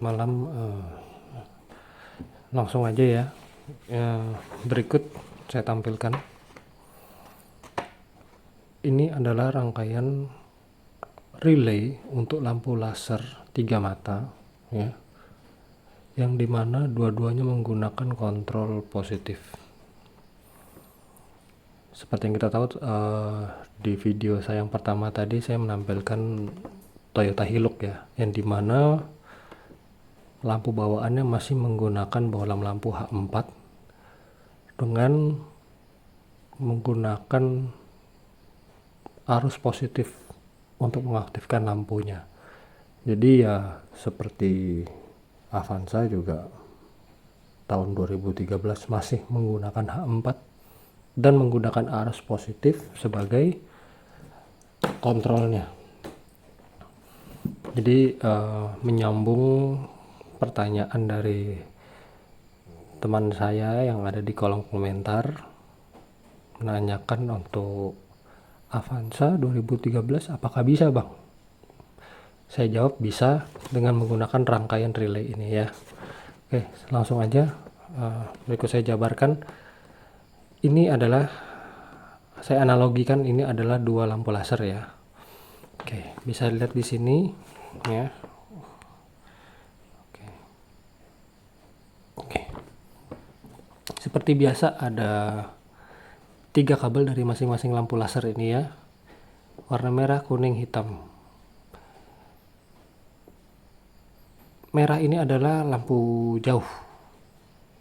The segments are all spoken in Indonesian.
malam. Langsung aja ya. Berikut saya tampilkan. Ini adalah rangkaian relay untuk lampu laser 3 mata ya, yang dimana dua-duanya menggunakan kontrol positif. Seperti yang kita tahu, di video saya yang pertama tadi saya menampilkan Toyota Hilux ya, yang dimana lampu bawaannya masih menggunakan bohlam lampu H4 dengan menggunakan arus positif untuk mengaktifkan lampunya. Jadi ya seperti Avanza juga tahun 2013 masih menggunakan H4 dan menggunakan arus positif sebagai kontrolnya. Jadi menyambung pertanyaan dari teman saya yang ada di kolom komentar, menanyakan untuk Avanza 2013 apakah bisa bang? Saya jawab bisa dengan menggunakan rangkaian relay ini ya. Oke, langsung aja. Berikut saya jabarkan. Ini adalah, saya analogikan ini adalah dua lampu laser ya. Oke, bisa lihat di sini ya. Oke. Seperti biasa ada 3 kabel dari masing-masing lampu laser ini ya. Warna merah, kuning, hitam. Merah ini adalah lampu jauh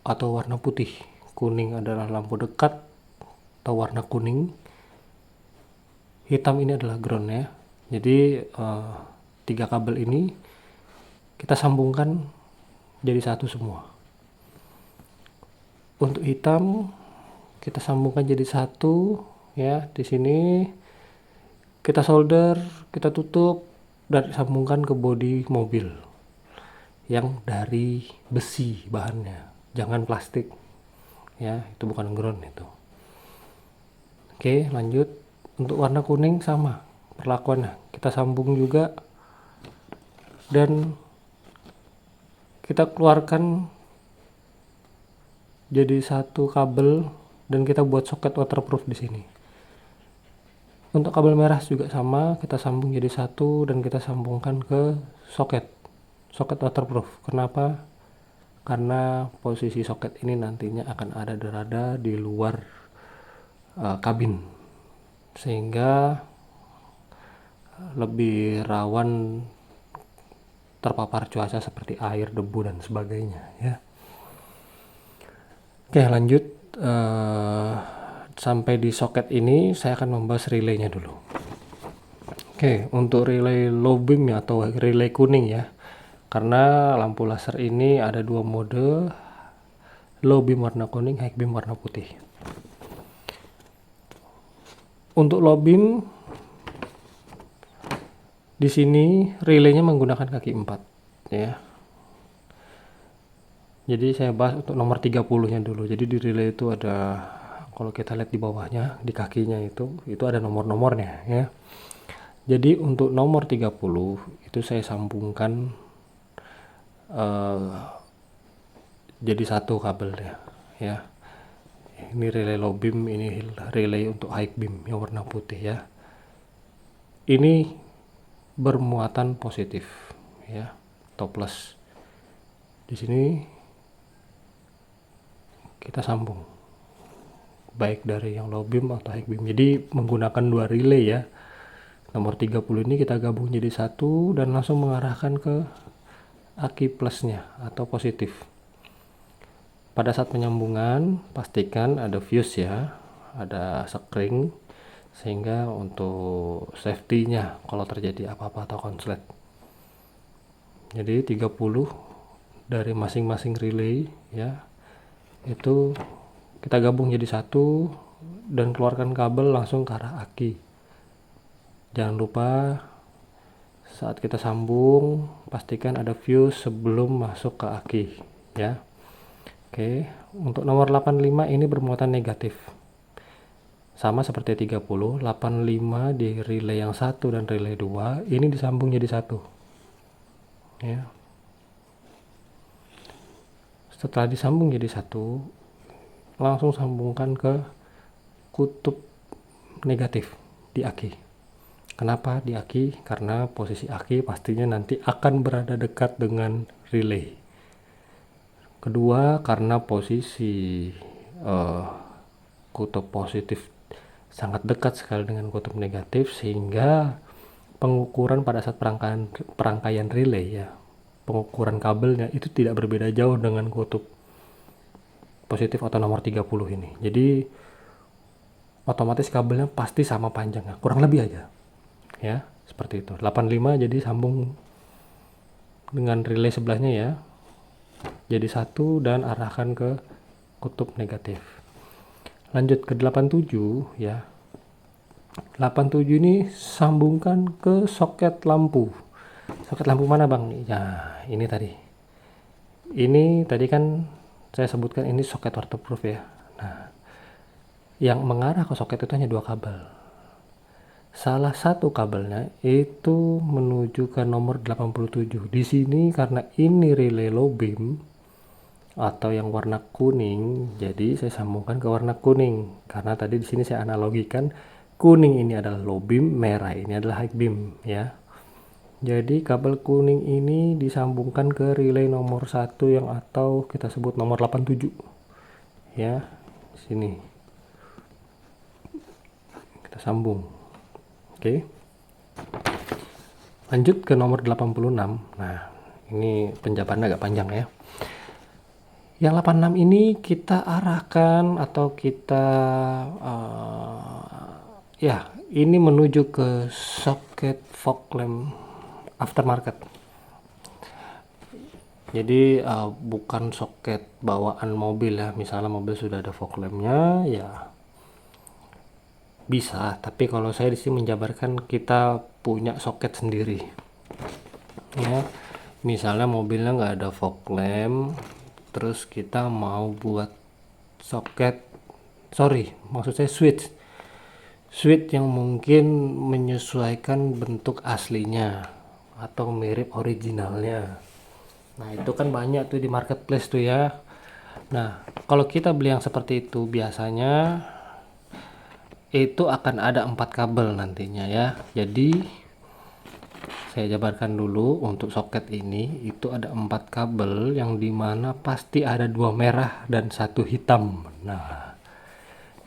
atau warna putih. Kuning adalah lampu dekat atau warna kuning. Hitam ini adalah ground ya. Jadi 3 kabel ini kita sambungkan jadi satu semua. Untuk hitam kita sambungkan jadi satu ya. Di sini kita solder, kita tutup dan sambungkan ke bodi mobil yang dari besi bahannya, jangan plastik ya, itu bukan ground itu. Oke, lanjut. Untuk warna kuning sama perlakuannya, kita sambung juga dan kita keluarkan jadi satu kabel dan kita buat soket waterproof di sini. Untuk kabel merah juga sama, kita sambung jadi satu dan kita sambungkan ke soket waterproof. Kenapa? Karena posisi soket ini nantinya akan ada di luar kabin, sehingga lebih rawan terpapar cuaca seperti air, debu dan sebagainya ya. Oke, lanjut. Sampai di soket ini saya akan membahas relaynya dulu. Oke, untuk relay low beam ya, atau relay kuning ya, karena lampu laser ini ada 2 mode, low beam warna kuning, high beam warna putih. Untuk low beam di sini relaynya menggunakan kaki 4 ya. Jadi saya bahas untuk nomor 30-nya dulu. Jadi di relay itu ada, kalau kita lihat di bawahnya, di kakinya itu ada nomor-nomornya ya. Jadi untuk nomor 30 itu saya sambungkan jadi satu kabelnya ya. Ini relay low beam, ini relay untuk high beam yang warna putih ya. Ini bermuatan positif ya, atau plus. Di sini kita sambung baik dari yang low beam atau high beam. Jadi menggunakan 2 relay ya. Nomor 30 ini kita gabung jadi satu dan langsung mengarahkan ke aki plusnya atau positif. Pada saat penyambungan pastikan ada fuse ya, ada sekring, sehingga untuk safety-nya kalau terjadi apa-apa atau konslet. Jadi 30 dari masing-masing relay ya, itu kita gabung jadi satu dan keluarkan kabel langsung ke arah aki. Jangan lupa saat kita sambung pastikan ada fuse sebelum masuk ke aki ya. Oke, untuk nomor 85 ini bermuatan negatif. Sama seperti 30, 85 di relay yang satu dan relay 2 ini disambung jadi satu. Ya. Setelah disambung jadi satu, langsung sambungkan ke kutub negatif di aki. Kenapa di aki? Karena posisi aki pastinya nanti akan berada dekat dengan relay. Kedua, karena posisi kutub positif sangat dekat sekali dengan kutub negatif, sehingga pengukuran pada saat perangkaian relay ya, pengukuran kabelnya itu tidak berbeda jauh dengan kutub positif atau nomor 30 ini. Jadi otomatis kabelnya pasti sama panjangnya, kurang lebih aja ya, seperti itu. 85 jadi sambung dengan relay sebelahnya ya, jadi satu dan arahkan ke kutub negatif. Lanjut ke 87 ya. 87 ini sambungkan ke soket lampu. Soket lampu mana bang? Ya ini tadi. Ini tadi kan saya sebutkan ini soket waterproof ya. Nah, yang mengarah ke soket itu hanya dua kabel. Salah satu kabelnya itu menuju ke nomor 87. Di sini karena ini relay low beam atau yang warna kuning, jadi saya sambungkan ke warna kuning. Karena tadi di sini saya analogikan kuning ini adalah low beam, merah ini adalah high beam ya. Jadi kabel kuning ini disambungkan ke relay nomor 1 yang atau kita sebut nomor 87 ya. Sini kita sambung. Oke. Lanjut ke nomor 86. Nah, ini penjabarannya agak panjang ya. Yang 86 ini kita arahkan atau kita ya, ini menuju ke soket fog lamp aftermarket. Jadi bukan soket bawaan mobil ya. Misalnya mobil sudah ada fog lampnya ya bisa, tapi kalau saya di sini menjabarkan kita punya soket sendiri ya. Misalnya mobilnya nggak ada fog lamp, terus kita mau buat soket, maksud saya switch yang mungkin menyesuaikan bentuk aslinya atau mirip originalnya. Nah itu kan banyak tuh di marketplace tuh ya. Nah kalau kita beli yang seperti itu biasanya itu akan ada 4 kabel nantinya ya. Jadi saya jabarkan dulu untuk soket ini itu ada 4 kabel yang dimana pasti ada 2 merah dan 1 hitam. Nah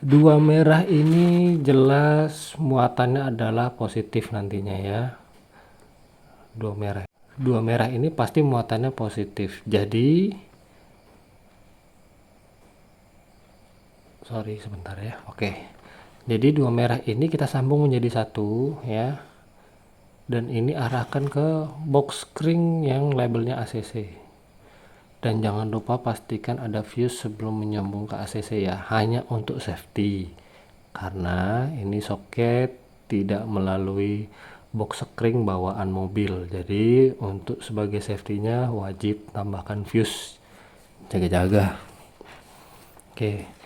2 merah ini jelas muatannya adalah positif nantinya ya. 2 merah ini pasti muatannya positif. Jadi sebentar ya. Oke. Jadi 2 merah ini kita sambung menjadi satu ya. Dan ini arahkan ke box spring yang labelnya ACC. Dan jangan lupa pastikan ada fuse sebelum menyambung ke ACC ya. Hanya untuk safety. Karena ini soket tidak melalui box spring bawaan mobil. Jadi untuk sebagai safety-nya wajib tambahkan fuse. Jaga-jaga. Oke.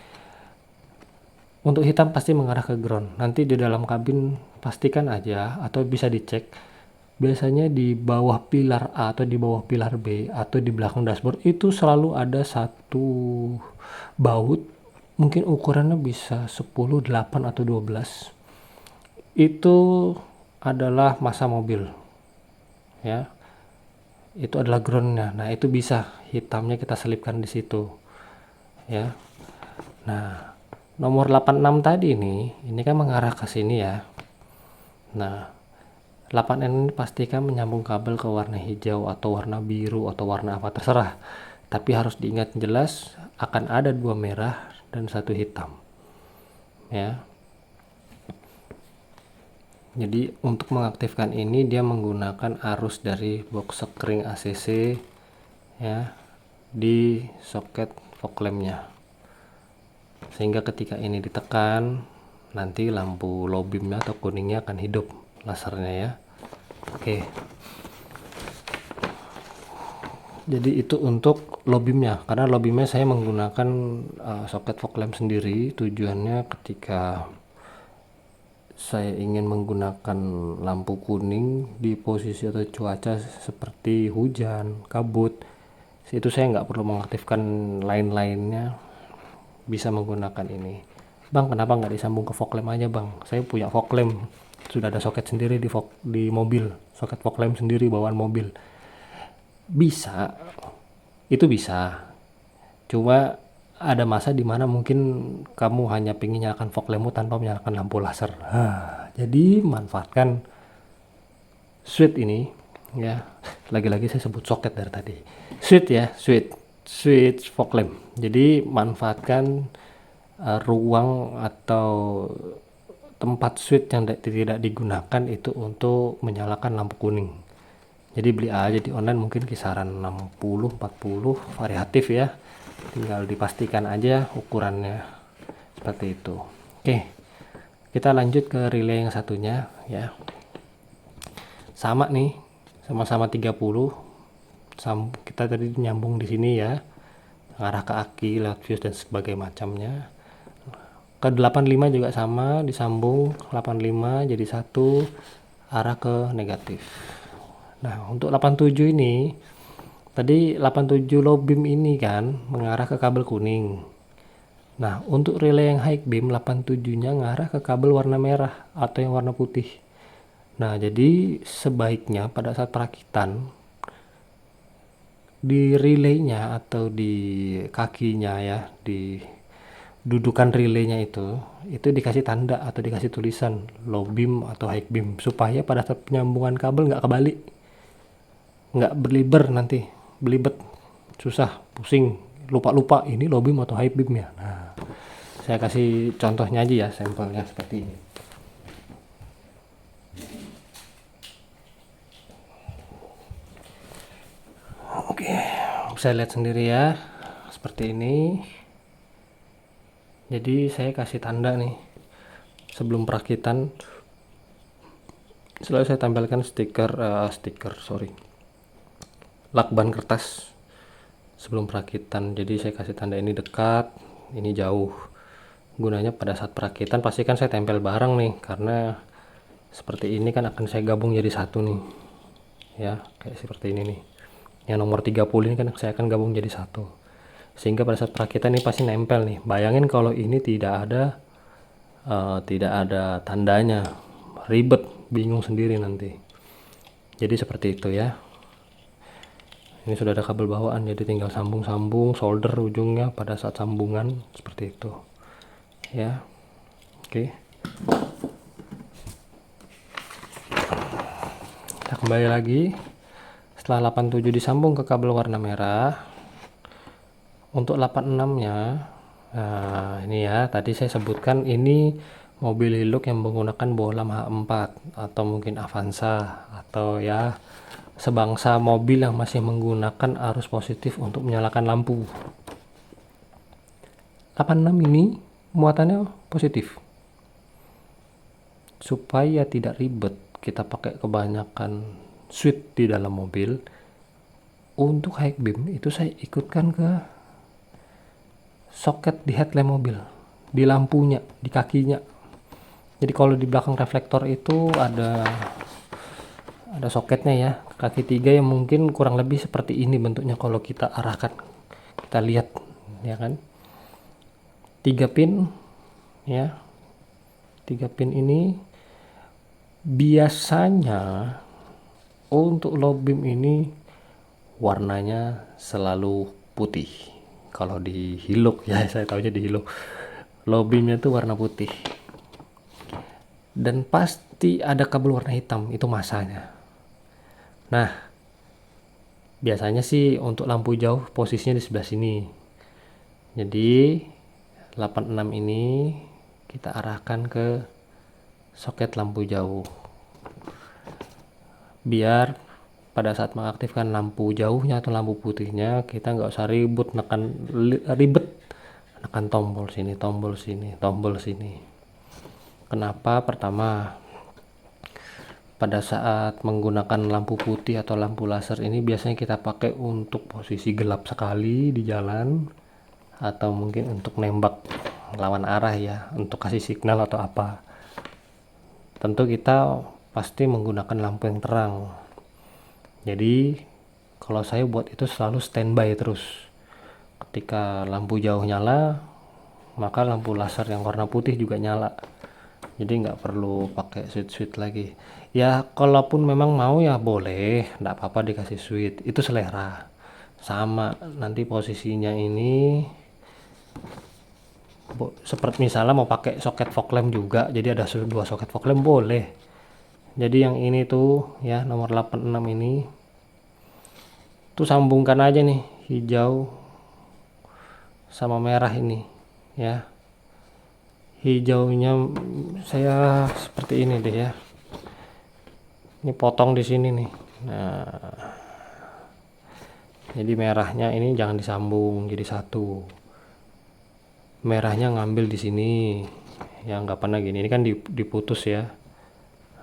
Untuk hitam pasti mengarah ke ground. Nanti di dalam kabin pastikan aja atau bisa dicek. Biasanya di bawah pilar A atau di bawah pilar B atau di belakang dashboard itu selalu ada satu baut. Mungkin ukurannya bisa 10, 8 atau 12. Itu adalah massa mobil. Ya. Itu adalah groundnya. Nah, itu bisa hitamnya kita selipkan di situ. Ya. Nah, nomor 86 tadi ini kan mengarah ke sini ya. Nah 8N ini pastikan menyambung kabel ke warna hijau atau warna biru atau warna apa terserah, tapi harus diingat jelas akan ada 2 merah dan 1 hitam ya. Jadi untuk mengaktifkan ini dia menggunakan arus dari box spring ACC ya di soket fog lampnya, sehingga ketika ini ditekan nanti lampu low beamnya atau kuningnya akan hidup lasernya ya. Oke, jadi itu untuk low beamnya. Karena low beamnya saya menggunakan soket fog lamp sendiri. Tujuannya ketika saya ingin menggunakan lampu kuning di posisi atau cuaca seperti hujan, kabut, Itu saya nggak perlu mengaktifkan lain-lainnya, bisa menggunakan ini. Bang, kenapa nggak disambung ke fog lamp aja bang? Saya punya fog lamp, sudah ada soket sendiri di mobil, soket fog lamp sendiri bawaan mobil. Bisa, itu bisa. Cuma ada masa dimana mungkin kamu hanya pengen nyalakan fog lampmu tanpa menyalakan lampu laser. Jadi manfaatkan switch ini ya. Lagi-lagi saya sebut soket dari tadi. Switch ya, switch fog lamp. Jadi manfaatkan ruang atau tempat switch yang tidak digunakan itu untuk menyalakan lampu kuning. Jadi beli aja di online, mungkin kisaran 60 40, variatif ya. Tinggal dipastikan aja ukurannya seperti itu. Oke, kita lanjut ke relay yang satunya ya. Sama nih, sama-sama 30. Kita tadi nyambung di sini ya, ngarah ke aki lewat fuse dan sebagainya macamnya. Ke 85 juga sama, disambung 85 jadi satu, arah ke negatif. Nah, untuk 87 ini tadi 87 low beam ini kan mengarah ke kabel kuning. Nah, untuk relay yang high beam 87-nya ngarah ke kabel warna merah atau yang warna putih. Nah, jadi sebaiknya pada saat perakitan di relaynya atau di kakinya ya, di dudukan relaynya itu dikasih tanda atau dikasih tulisan low beam atau high beam, supaya pada saat penyambungan kabel nggak kebalik, nggak berliber, nanti belibet, susah, pusing, lupa ini low beam atau high beam ya. Nah, saya kasih contohnya aja ya, sampelnya seperti ini. Oke, bisa lihat sendiri ya, seperti ini. Jadi saya kasih tanda nih sebelum perakitan, selalu saya tampilkan lakban kertas sebelum perakitan. Jadi saya kasih tanda ini dekat, ini jauh. Gunanya pada saat perakitan pastikan saya tempel bareng nih, karena seperti ini kan akan saya gabung jadi satu nih ya, kayak seperti ini nih. Yang nomor 30 ini kan saya akan gabung jadi satu, sehingga pada saat perakitan ini pasti nempel nih. Bayangin kalau ini tidak ada tandanya, ribet, bingung sendiri nanti. Jadi seperti itu ya. Ini sudah ada kabel bawaan, jadi tinggal sambung solder ujungnya pada saat sambungan seperti itu ya. Oke, kita kembali lagi. Setelah 87 disambung ke kabel warna merah, untuk 86 nya, nah ini ya, tadi saya sebutkan ini mobil Hilux yang menggunakan bohlam H4 atau mungkin Avanza, atau ya sebangsa mobil yang masih menggunakan arus positif untuk menyalakan lampu. 86 ini muatannya positif. Supaya tidak ribet kita pakai kebanyakan switch di dalam mobil, untuk high beam itu saya ikutkan ke soket di headlamp mobil, di lampunya, di kakinya. Jadi kalau di belakang reflektor itu ada soketnya ya, kaki 3 yang mungkin kurang lebih seperti ini bentuknya kalau kita arahkan, kita lihat ya kan, 3 pin ya. 3 pin ini biasanya untuk low beam ini warnanya selalu putih. Kalau di Hilux ya, saya tahunya di Hilux low beamnya itu warna putih, dan pasti ada kabel warna hitam, itu masanya. Nah, biasanya sih untuk lampu jauh posisinya di sebelah sini. Jadi 86 ini kita arahkan ke soket lampu jauh, biar pada saat mengaktifkan lampu jauhnya atau lampu putihnya kita nggak usah ribet nekan tombol sini, tombol sini, tombol sini. Kenapa? Pertama, pada saat menggunakan lampu putih atau lampu laser ini biasanya kita pakai untuk posisi gelap sekali di jalan, atau mungkin untuk nembak lawan arah ya, untuk kasih signal atau apa. Tentu kita pasti menggunakan lampu yang terang. Jadi Kalau saya buat itu selalu standby terus. Ketika lampu jauh nyala, maka lampu laser yang warna putih juga nyala. Jadi nggak perlu pakai switch lagi. Ya kalaupun memang mau ya boleh, nggak apa-apa dikasih switch, itu selera. Sama nanti posisinya ini seperti misalnya mau pakai soket fog lamp juga, jadi ada dua soket fog lamp boleh. Jadi yang ini tuh ya, nomor 86 ini tuh sambungkan aja nih hijau sama merah ini ya. Hijaunya saya seperti ini deh ya, ini potong di sini nih. Nah, jadi merahnya ini jangan disambung jadi satu, merahnya ngambil di sini ya, nggak pernah gini, ini kan diputus ya.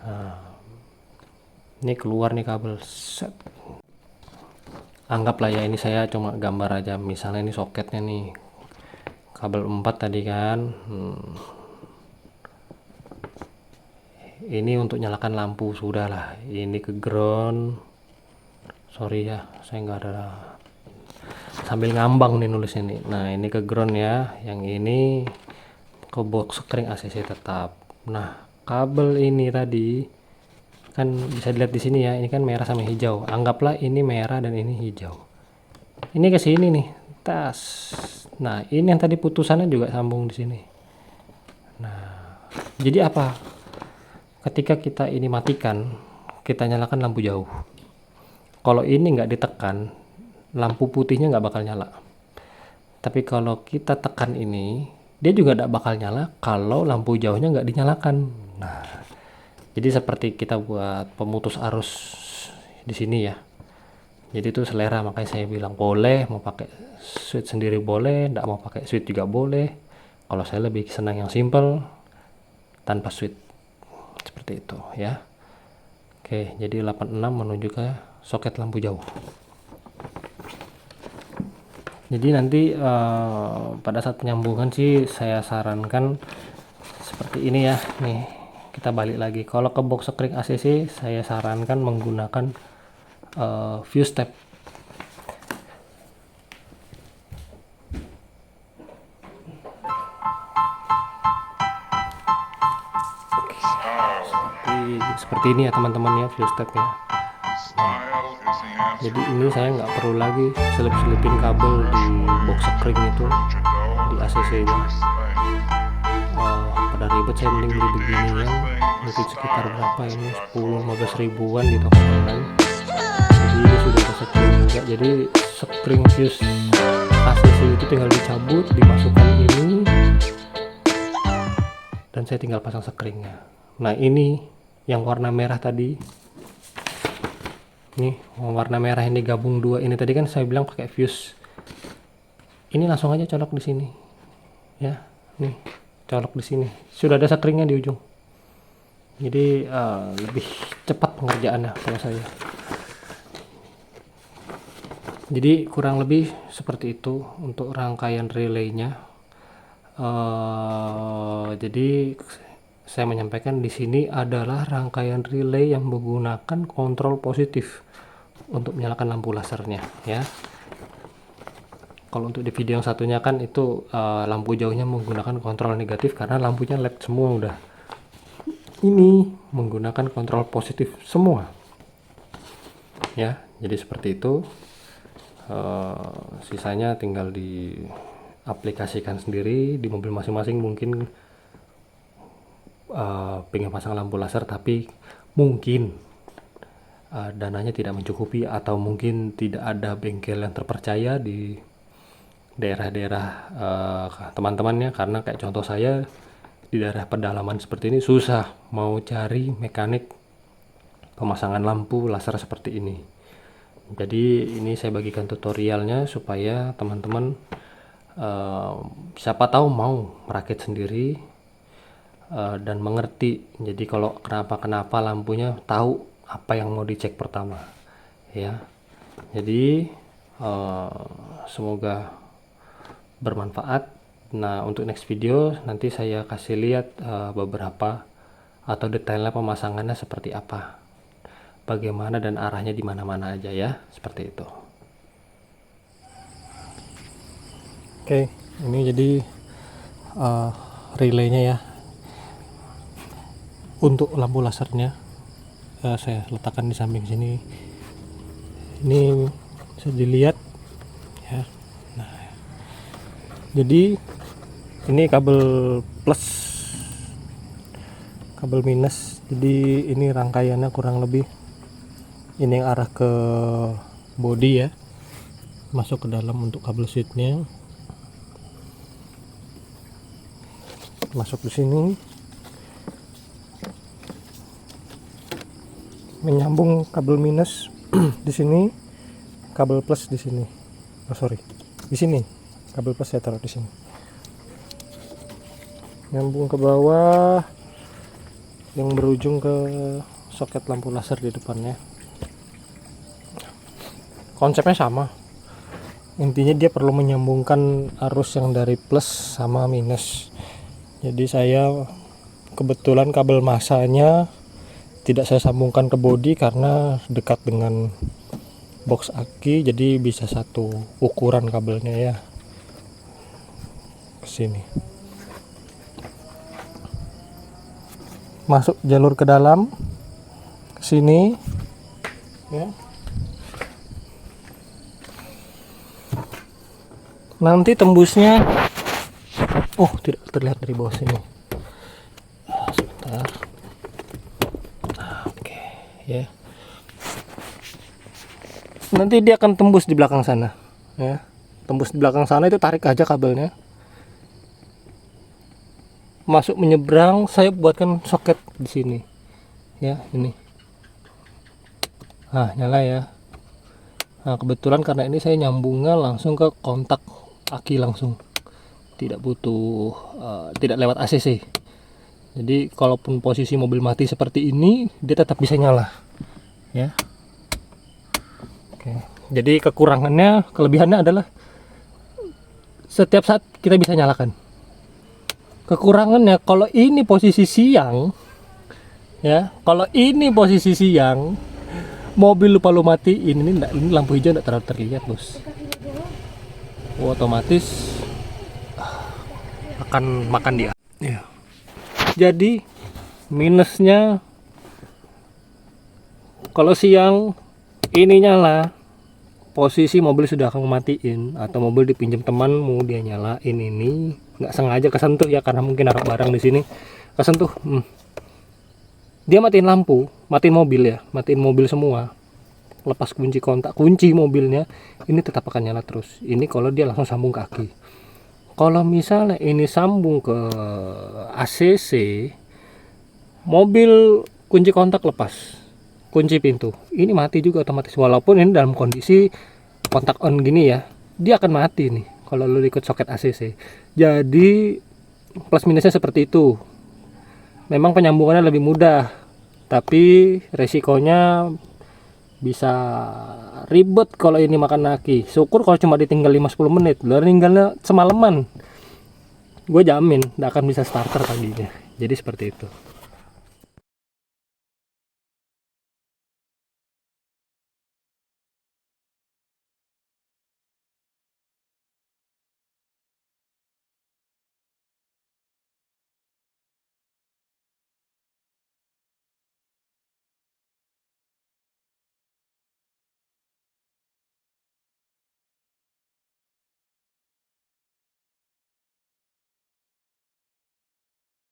Nah, ini keluar nih kabel. Set. Anggaplah ya ini saya cuma gambar aja, misalnya ini soketnya nih, kabel 4 tadi kan. Ini untuk nyalakan lampu, sudah lah, ini ke ground. Sorry ya, saya nggak ada, sambil ngambang nih nulis ini. Nah ini ke ground ya, yang ini ke box kering ACC tetap. Nah kabel ini tadi kan bisa dilihat di sini ya, ini kan merah sama hijau. Anggaplah ini merah dan ini hijau. Ini ke sini nih, tas. Nah ini yang tadi putusannya juga sambung di sini. Nah jadi apa? Ketika kita ini matikan, kita nyalakan lampu jauh. Kalau ini nggak ditekan, lampu putihnya nggak bakal nyala. Tapi kalau kita tekan ini, dia juga nggak bakal nyala kalau lampu jauhnya nggak dinyalakan. Nah, jadi seperti kita buat pemutus arus di sini ya. Jadi itu selera, makanya saya bilang boleh mau pakai switch sendiri boleh, nggak mau pakai switch juga boleh. Kalau saya lebih senang yang simple tanpa switch, seperti itu ya. Oke, jadi 86 menuju ke soket lampu jauh. Jadi nanti pada saat penyambungan sih saya sarankan seperti ini ya. Nih kita balik lagi, kalau ke box sekring ACC saya sarankan menggunakan fuse tape. Seperti ini ya teman-teman ya, fuse tape ya. Jadi ini saya nggak perlu lagi selip-selipin kabel di box sekring itu di ACC nya. Pada ribet, saya mending beli beginian, mungkin sekitar berapa ini, 10-15 ribuan di toko online. Jadi ini sudah ada sekring juga, jadi sekring fuse ACC itu tinggal dicabut, dimasukkan ini, dan saya tinggal pasang sekringnya. Nah ini yang warna merah tadi, nih warna merah ini gabung dua ini tadi kan saya bilang pakai fuse, ini langsung aja colok di sini ya, nih colok di sini, sudah ada sekringnya di ujung. Jadi lebih cepat pengerjaannya kalau saya. Jadi kurang lebih seperti itu untuk rangkaian relaynya. Jadi saya menyampaikan di sini adalah rangkaian relay yang menggunakan kontrol positif untuk menyalakan lampu lasernya ya. Kalau untuk di video yang satunya kan itu lampu jauhnya menggunakan kontrol negatif karena lampunya LED semua udah. Ini menggunakan kontrol positif semua ya. Jadi seperti itu. Sisanya tinggal diaplikasikan sendiri di mobil masing-masing. Mungkin pengen pasang lampu laser tapi mungkin dananya tidak mencukupi, atau mungkin tidak ada bengkel yang terpercaya di daerah-daerah teman-temannya, karena kayak contoh saya di daerah pedalaman seperti ini susah mau cari mekanik pemasangan lampu laser seperti ini. Jadi ini saya bagikan tutorialnya supaya teman-teman siapa tahu mau merakit sendiri dan mengerti. Jadi kalau kenapa lampunya tahu apa yang mau dicek pertama ya. Jadi semoga bermanfaat. Nah untuk next video nanti saya kasih lihat beberapa atau detailnya pemasangannya seperti apa. bagaimana dan arahnya di mana-mana aja ya, seperti itu. Oke, ini jadi relaynya ya. Untuk lampu lasernya saya letakkan di samping sini. Ini bisa dilihat ya. Nah, jadi ini kabel plus, kabel minus. Jadi ini rangkaiannya kurang lebih ini yang arah ke body ya, masuk ke dalam untuk kabel switchnya, masuk di sini, menyambung kabel minus di sini, kabel plus di sini. Di sini kabel plus saya taruh di sini. Nyambung ke bawah yang berujung ke soket lampu laser di depannya. Konsepnya sama. Intinya dia perlu menyambungkan arus yang dari plus sama minus. Jadi saya kebetulan kabel masanya tidak saya sambungkan ke body karena dekat dengan box aki, jadi bisa satu ukuran kabelnya ya. Ke sini. Masuk jalur ke dalam, ke sini ya. Nanti tembusnya tidak terlihat dari bawah sini. Sebentar. Oke, ya. Nanti dia akan tembus di belakang sana, ya. Tembus di belakang sana, itu tarik aja kabelnya. Masuk menyeberang, saya buatkan soket di sini. Ya, ini. Nah, nyala ya. Nah, kebetulan karena ini saya nyambungnya langsung ke kontak aki langsung. Tidak butuh tidak lewat ACC. Jadi kalaupun posisi mobil mati seperti ini, dia tetap bisa nyala. Ya. Oke. Jadi kelebihannya adalah setiap saat kita bisa nyalakan. Kekurangannya kalau ini posisi siang, ya, kalau ini posisi siang, mobil lupa lu matiin, ini lampu hijau tidak terlalu terlihat, bos. Otomatis akan makan dia. Ya. Jadi minusnya kalau siang ini nyala, posisi mobil sudah akan matiin, atau mobil dipinjam temanmu dia nyalain, ini nggak sengaja kesentuh ya, karena mungkin naruh barang di sini kesentuh. Dia matiin lampu, matiin mobil ya, matiin mobil semua. Lepas kunci kontak, kunci mobilnya, ini tetap akan nyala terus. Ini kalau dia langsung sambung ke aki. Kalau misalnya ini sambung ke ACC, mobil kunci kontak lepas, kunci pintu, ini mati juga otomatis. Walaupun ini dalam kondisi kontak on gini ya, dia akan mati nih kalau lu ikut soket ACC. Jadi plus minusnya seperti itu. Memang penyambungannya lebih mudah, tapi resikonya bisa ribet kalau ini makan aki. Syukur kalau cuma ditinggal 5-10 menit, lu tinggalnya semalaman, gue jamin gak akan bisa starter paginya. Jadi seperti itu.